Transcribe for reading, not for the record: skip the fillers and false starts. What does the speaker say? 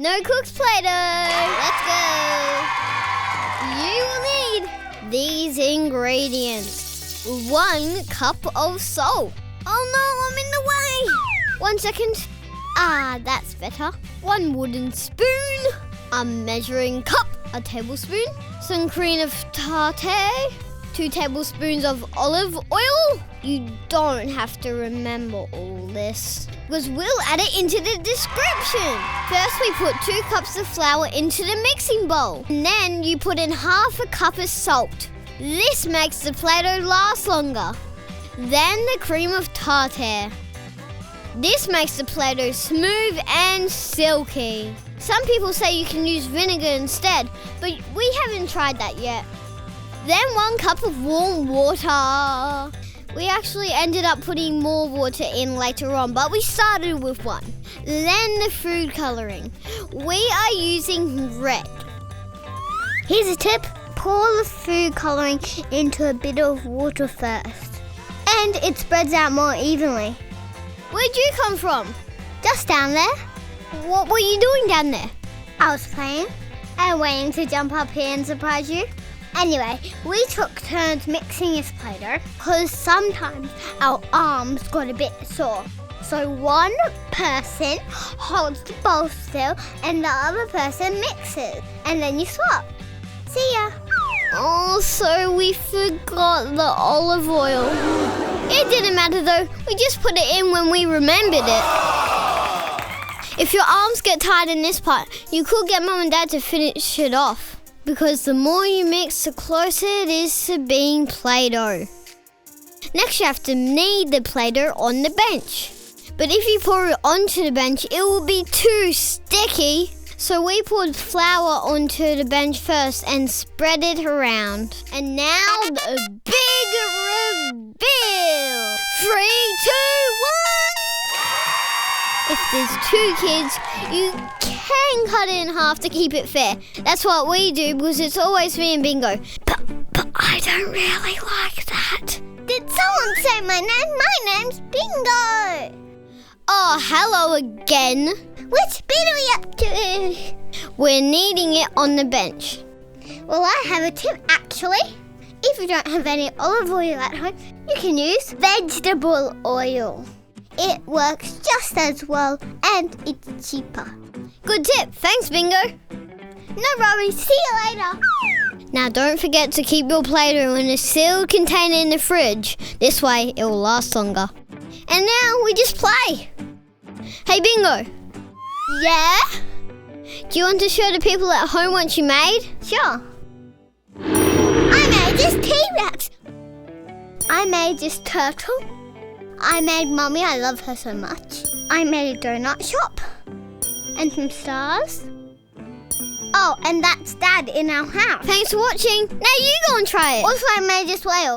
No cooks Play-Doh. Let's go. You will need these ingredients. 1 cup of salt. Oh no, I'm in the way. 1 second. That's better. 1 wooden spoon. A measuring cup. A tablespoon. Some cream of tartar. 2 tablespoons of olive oil. You don't have to remember all this, because we'll add it into the description. First, we put 2 cups of flour into the mixing bowl. And then you put in half a cup of salt. This makes the Play-Doh last longer. Then the cream of tartar. This makes the Play-Doh smooth and silky. Some people say you can use vinegar instead, but we haven't tried that yet. Then 1 cup of warm water. We actually ended up putting more water in later on, but we started with 1. Then the food colouring. We are using red. Here's a tip. Pour the food colouring into a bit of water first, and it spreads out more evenly. Where'd you come from? Just down there. What were you doing down there? I was playing and waiting to jump up here and surprise you. Anyway, we took turns mixing this Play-Doh because sometimes our arms got a bit sore. So 1 person holds the bowl still and the other person mixes. And then you swap. See ya. Oh, so we forgot the olive oil. It didn't matter though. We just put it in when we remembered it. If your arms get tired in this part, you could get Mum and Dad to finish it off. Because the more you mix, the closer it is to being Play-Doh. Next, you have to knead the Play-Doh on the bench. But if you pour it onto the bench, it will be too sticky. So we poured flour onto the bench first and spread it around. And now the big reveal. 3, 2, 1. If there's 2 kids, you can cut it in half to keep it fair. That's what we do because it's always me and Bingo. But I don't really like that. Did someone say my name? My name's Bingo. Oh, hello again. Which bit are we up to? We're kneading it on the bench. Well, I have a tip actually. If you don't have any olive oil at home, you can use vegetable oil. It works just as well and it's cheaper. Good tip. Thanks, Bingo. No worries. See you later. Now, don't forget to keep your Play-Doh in a sealed container in the fridge. This way, it will last longer. And now, we just play. Hey, Bingo. Yeah? Do you want to show the people at home what you made? Sure. I made this T-Rex. I made this turtle. I made Mummy, I love her so much. I made a donut shop. And some stars. Oh, and that's Dad in our house. Thanks for watching. Now you go and try it. Also, I made this whale.